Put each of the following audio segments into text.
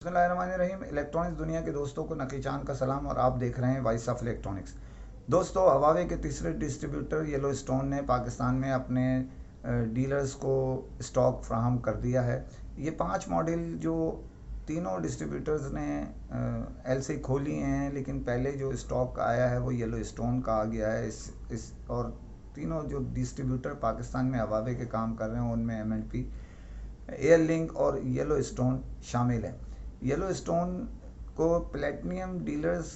बिस्मिल्लाहिर्रहमानिर्रहीम। इलेक्ट्रॉनिक्स दुनिया के दोस्तों को नकी चांद का सलाम और आप देख रहे हैं वॉइस ऑफ इलेक्ट्रॉनिक्स। दोस्तों, हवावे के तीसरे डिस्ट्रीब्यूटर येलो स्टोन ने पाकिस्तान में अपने डीलर्स को स्टॉक फ्राहम कर दिया है। ये 5 मॉडल जो तीनों डिस्ट्रीब्यूटर्स ने एलसी खोली हैं, लेकिन पहले जो स्टॉक आया है वो येलो स्टोन का आ गया है। इस और तीनों जो डिस्ट्रीब्यूटर पाकिस्तान में हवावे के काम कर रहे हैं उनमें एम&पी, एयर लिंक और येलो स्टोन शामिल है। येलो स्टोन को प्लेटिनियम डीलर्स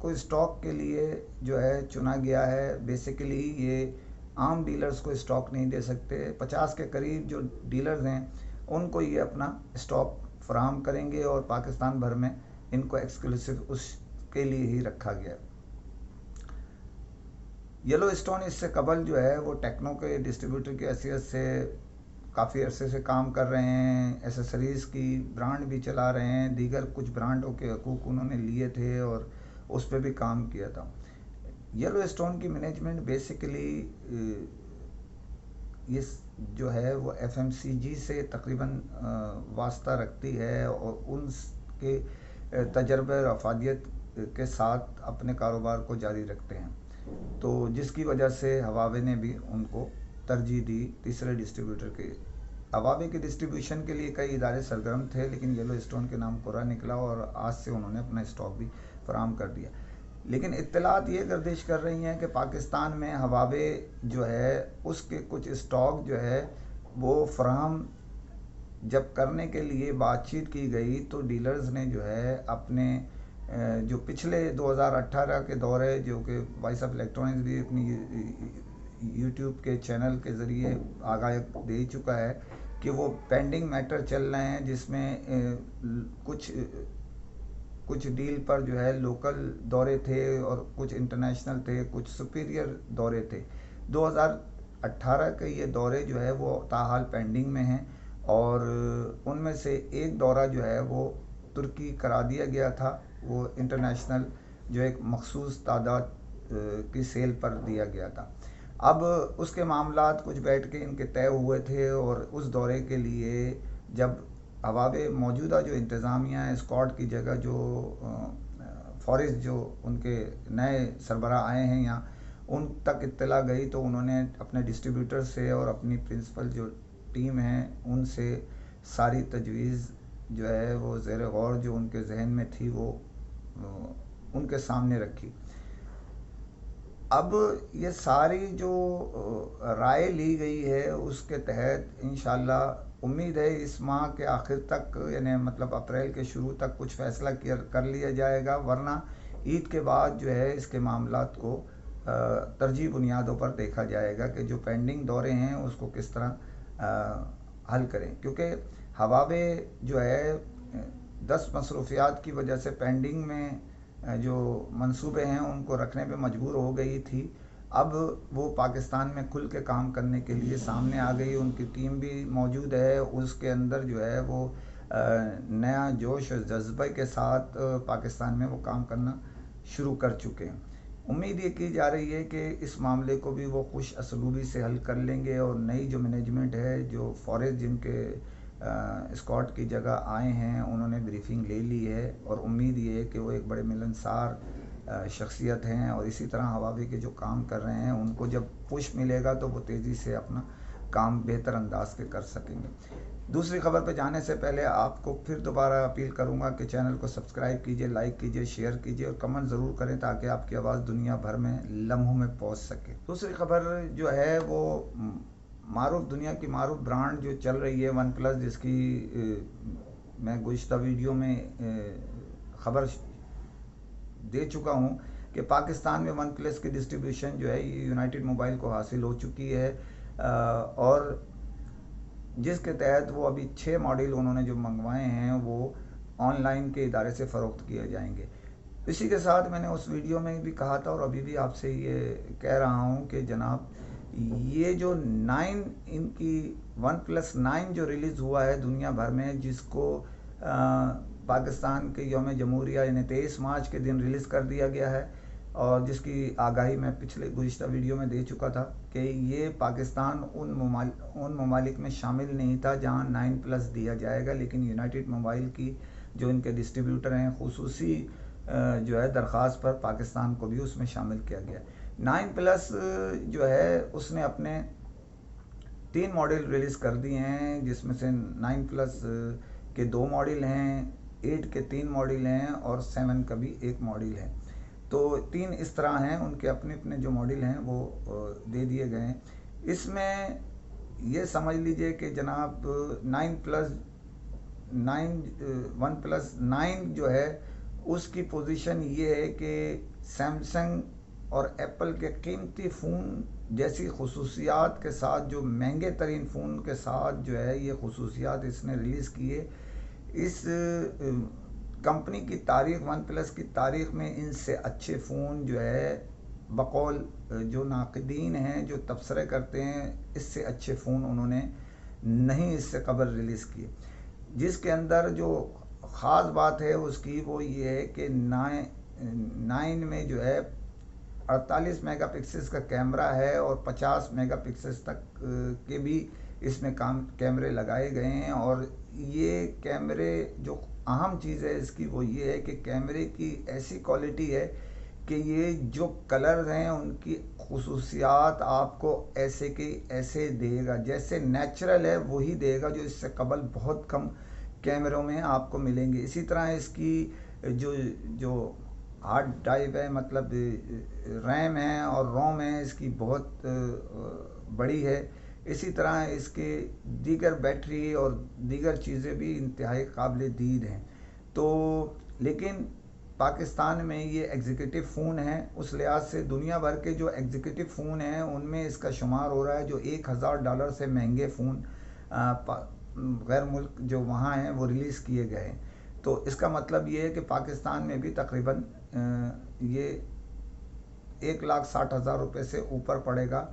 को स्टॉक के लिए जो है चुना गया है। बेसिकली ये आम डीलर्स को स्टॉक नहीं दे सकते। 50 के करीब जो डीलर्स हैं उनको ये अपना स्टॉक फराहम करेंगे और पाकिस्तान भर में इनको एक्सक्लूसिव उसके लिए ही रखा गया। येलो स्टोन इससे कबल जो है वो टेक्नो के डिस्ट्रीब्यूटर की हैसियत से काफ़ी अरसे से काम कर रहे हैं। एसेसरीज़ की ब्रांड भी चला रहे हैं, दीगर कुछ ब्रांडों के हकूक़ उन्होंने लिए थे और उस पर भी काम किया था। येलो स्टोन की मैनेजमेंट बेसिकली ये जो है वो एफएमसीजी से तकरीबन वास्ता रखती है और उनके तजर्बे रफादियत के साथ अपने कारोबार को जारी रखते हैं, तो जिसकी वजह से हवावे ने भी उनको तरजीह दी तीसरे डिस्ट्रीब्यूटर के। हवावे के डिस्ट्रीब्यूशन के लिए कई इदारे सरगर्म थे, लेकिन येलो स्टोन के नाम कोरा निकला और आज से उन्होंने अपना स्टॉक भी फराहम कर दिया। लेकिन इत्तलात ये गर्दिश कर रही हैं कि पाकिस्तान में हवावे जो है उसके कुछ स्टॉक जो है वो फराहम जब करने के लिए बातचीत की गई तो डीलर्स ने जो है अपने जो पिछले 2018 के दौरे, जो कि वॉइस ऑफ इलेक्ट्रॉनिक्स भी अपनी यूट्यूब के चैनल के ज़रिए आगाह दे चुका है कि वो पेंडिंग मैटर चल रहे हैं, जिसमें कुछ डील पर जो है लोकल दौरे थे और कुछ इंटरनेशनल थे, कुछ सुपीरियर दौरे थे। 2018 के ये दौरे जो है वो ताहाल पेंडिंग में हैं और उनमें से एक दौरा जो है वो तुर्की करा दिया गया था। वो इंटरनेशनल जो एक मखसूस तादाद की सेल पर दिया गया था। अब उसके मामलात कुछ बैठ के इनके तय हुए थे और उस दौरे के लिए जब हवावे मौजूदा जो इंतज़ामिया है, स्क्वाड की जगह जो फॉरेस्ट जो उनके नए सरबरा आए हैं यहाँ, उन तक इत्तला गई तो उन्होंने अपने डिस्ट्रीब्यूटर से और अपनी प्रिंसिपल जो टीम है उनसे सारी तजवीज़ जो है वो ज़ेर गौर जो उनके जहन में थी वो उनके सामने रखी। अब ये सारी जो राय ली गई है उसके तहत इंशाल्लाह उम्मीद है इस माह के आखिर तक, यानी मतलब अप्रैल के शुरू तक कुछ फ़ैसला कर लिया जाएगा, वरना ईद के बाद जो है इसके मामलात को तरजीह बुनियादों पर देखा जाएगा कि जो पेंडिंग दौरे हैं उसको किस तरह हल करें। क्योंकि हवावे जो है 10 मसरूफियात की वजह से पेंडिंग में जो मंसूबे हैं उनको रखने पे मजबूर हो गई थी। अब वो पाकिस्तान में खुल के काम करने के लिए सामने आ गई, उनकी टीम भी मौजूद है, उसके अंदर जो है वो नया जोश और जज्बे के साथ पाकिस्तान में वो काम करना शुरू कर चुके हैं। उम्मीद ये की जा रही है कि इस मामले को भी वो खुश असलूबी से हल कर लेंगे और नई जो मैनेजमेंट है, जो फॉरेस्ट जिनके स्कॉट की जगह आए हैं, उन्होंने ब्रीफिंग ले ली है और उम्मीद ये है कि वो एक बड़े मिलनसार शख्सियत हैं और इसी तरह हवावे के जो काम कर रहे हैं उनको जब पुश मिलेगा तो वो तेज़ी से अपना काम बेहतर अंदाज के कर सकेंगे। दूसरी खबर पे जाने से पहले आपको फिर दोबारा अपील करूंगा कि चैनल को सब्सक्राइब कीजिए, लाइक कीजिए, शेयर कीजिए और कमेंट ज़रूर करें ताकि आपकी आवाज़ दुनिया भर में लम्हों में पहुंच सके। दूसरी खबर जो है वो मारूफ दुनिया की मारूफ ब्रांड जो चल रही है वन प्लस, जिसकी मैं गुज़िश्ता वीडियो में खबर दे चुका हूँ कि पाकिस्तान में वन प्लस की डिस्ट्रीब्यूशन जो है ये यूनाइटेड मोबाइल को हासिल हो चुकी है और जिसके तहत वो अभी 6 मॉडल उन्होंने जो मंगवाए हैं वो ऑनलाइन के इदारे से फ़रोख्त किए जाएंगे। इसी के साथ मैंने उस वीडियो में भी कहा था और अभी भी आपसे ये कह रहा हूँ कि जनाब ये जो 9 इनकी OnePlus 9 जो रिलीज़ हुआ है दुनिया भर में, जिसको पाकिस्तान के यौम जमहूरिया यानी 23 मार्च के दिन रिलीज़ कर दिया गया है और जिसकी आगाही मैं पिछले गुज़िश्ता वीडियो में दे चुका था कि ये पाकिस्तान उन ममालिक में शामिल नहीं था जहां 9 प्लस दिया जाएगा, लेकिन यूनाइटेड मोबाइल की جو ان کے ڈسٹریبیوٹر ہیں، خصوصی جو ہے درخواست پر پاکستان کو بھی اس میں شامل کیا گیا۔ 9 پلس جو ہے اس نے اپنے 3 ماڈل ریلیز کر دیے ہیں، جس میں سے 9 پلس کے 2 ماڈل ہیں، 8 کے 3 ماڈل ہیں اور 7 کا بھی 1 ماڈل ہے۔ تو 3 اس طرح ہیں، ان کے اپنے اپنے جو ماڈل ہیں وہ دے دیے گئے ہیں۔ اس میں یہ سمجھ لیجئے کہ جناب 1 پلس 9 جو ہے اس کی پوزیشن یہ ہے کہ سیمسنگ اور ایپل کے قیمتی فون جیسی خصوصیات کے ساتھ، جو مہنگے ترین فون کے ساتھ جو ہے یہ خصوصیات اس نے ریلیز کیے۔ اس کمپنی کی تاریخ، 1 پلس کی تاریخ میں ان سے اچھے فون جو ہے بقول جو ناقدین ہیں، جو تبصرے کرتے ہیں، اس سے اچھے فون انہوں نے نہیں اس سے قبل ریلیز کیے۔ جس کے اندر جو خاص بات ہے اس کی وہ یہ ہے کہ 9 میں جو ہے 48 میگا پکسلز کا کیمرہ ہے اور 50 میگا پکسلز تک کے بھی اس میں کیمرے لگائے گئے ہیں۔ اور یہ کیمرے جو اہم چیز ہے اس کی وہ یہ ہے کہ کیمرے کی ایسی کوالٹی ہے کہ یہ جو کلرز ہیں ان کی خصوصیات آپ کو ایسے کے ایسے دے گا، جیسے نیچرل ہے وہی دے گا، جو اس سے قبل بہت کم کیمروں میں آپ کو ملیں گے۔ اسی طرح اس کی جو ہارڈ ڈرائیو ہے، مطلب ریم ہے اور روم ہے، اس کی بہت بڑی ہے۔ اسی طرح اس کے دیگر بیٹری اور دیگر چیزیں بھی انتہائی قابل دید ہیں۔ تو لیکن پاکستان میں یہ ایگزیکٹو فون ہے، اس لحاظ سے دنیا بھر کے جو ایگزیکٹو فون ہیں ان میں اس کا شمار ہو رہا ہے۔ جو $1000 سے مہنگے فون غیر ملک جو وہاں ہیں وہ ریلیز کیے گئے ہیں۔ تو اس کا مطلب یہ ہے کہ پاکستان میں بھی تقریباً یہ 1,60,000 روپے سے اوپر پڑے گا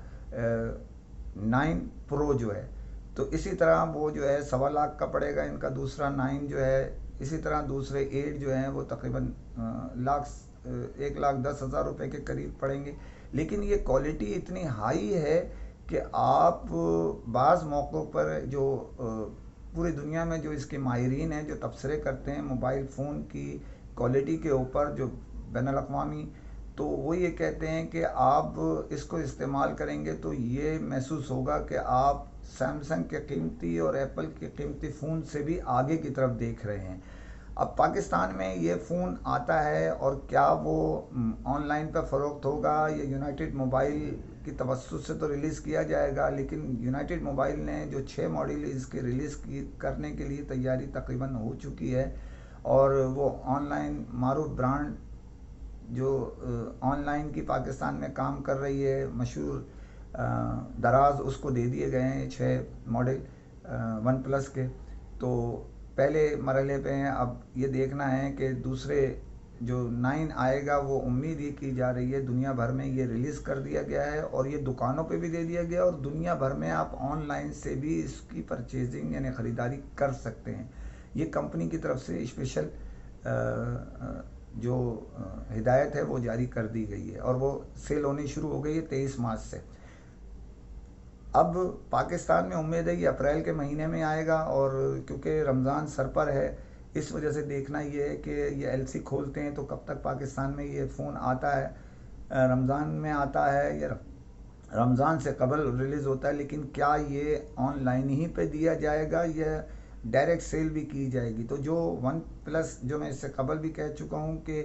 9 پرو جو ہے۔ تو اسی طرح وہ جو ہے 1.25 لاکھ کا پڑے گا ان کا دوسرا 9 جو ہے۔ اسی طرح دوسرے 8 جو ہیں وہ تقریباً 1,10,000 روپے کے قریب پڑیں گے۔ لیکن یہ کوالٹی اتنی ہائی ہے کہ آپ بعض موقعوں پر جو پوری دنیا میں جو اس کے ماہرین ہیں جو تبصرے کرتے ہیں موبائل فون کی کوالٹی کے اوپر جو بین الاقوامی، تو وہ یہ کہتے ہیں کہ آپ اس کو استعمال کریں گے تو یہ محسوس ہوگا کہ آپ سیمسنگ کے قیمتی اور ایپل کے قیمتی فون سے بھی آگے کی طرف دیکھ رہے ہیں۔ اب پاکستان میں یہ فون آتا ہے اور کیا وہ آن لائن پہ فروخت ہوگا یا یونائٹڈ موبائل کی توسط سے تو ریلیز کیا جائے گا، لیکن یونائٹڈ موبائل نے جو 6 ماڈل اس کے ریلیز کرنے کے لیے تیاری تقریباً ہو چکی ہے، اور وہ آن لائن معروف برانڈ جو آن لائن کی پاکستان میں کام کر رہی ہے مشہور دراز، اس کو دے دیے گئے ہیں 6 ماڈل 1 پلس کے۔ تو پہلے مرحلے پہ ہیں، اب یہ دیکھنا ہے کہ دوسرے جو 9 آئے گا وہ امید یہ کی جا رہی ہے، دنیا بھر میں یہ ریلیز کر دیا گیا ہے اور یہ دکانوں پہ بھی دے دیا گیا، اور دنیا بھر میں آپ آن لائن سے بھی اس کی پرچیزنگ یعنی خریداری کر سکتے ہیں۔ یہ کمپنی کی طرف سے اسپیشل جو ہدایت ہے وہ جاری کر دی گئی ہے اور وہ سیل ہونی شروع ہو گئی ہے 23 مارچ سے۔ اب پاکستان میں امید ہے یہ اپریل کے مہینے میں آئے گا، اور کیونکہ رمضان سر پر ہے اس وجہ سے دیکھنا یہ ہے کہ یہ LC کھولتے ہیں تو کب تک پاکستان میں یہ فون آتا ہے، رمضان میں آتا ہے یا رمضان سے قبل ریلیز ہوتا ہے۔ لیکن کیا یہ آن لائن ہی پہ دیا جائے گا یا ڈائریکٹ سیل بھی کی جائے گی؟ تو جو 1 پلس جو میں اس سے قبل بھی کہہ چکا ہوں کہ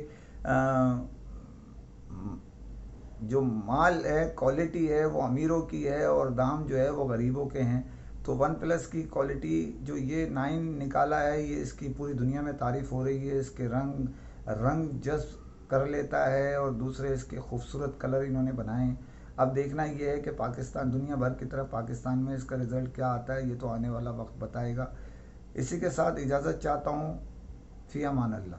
جو مال ہے کوالٹی ہے وہ امیروں کی ہے اور دام جو ہے وہ غریبوں کے ہیں۔ تو 1 پلس کی کوالٹی جو یہ 9 نکالا ہے یہ اس کی پوری دنیا میں تعریف ہو رہی ہے، اس کے رنگ جذب کر لیتا ہے اور دوسرے اس کے خوبصورت کلر انہوں نے بنائے ہیں۔ اب دیکھنا یہ ہے کہ پاکستان دنیا بھر کی طرف پاکستان میں اس کا رزلٹ کیا آتا ہے، یہ تو آنے والا وقت بتائے گا۔ اسی کے ساتھ اجازت چاہتا ہوں، فی امان اللہ۔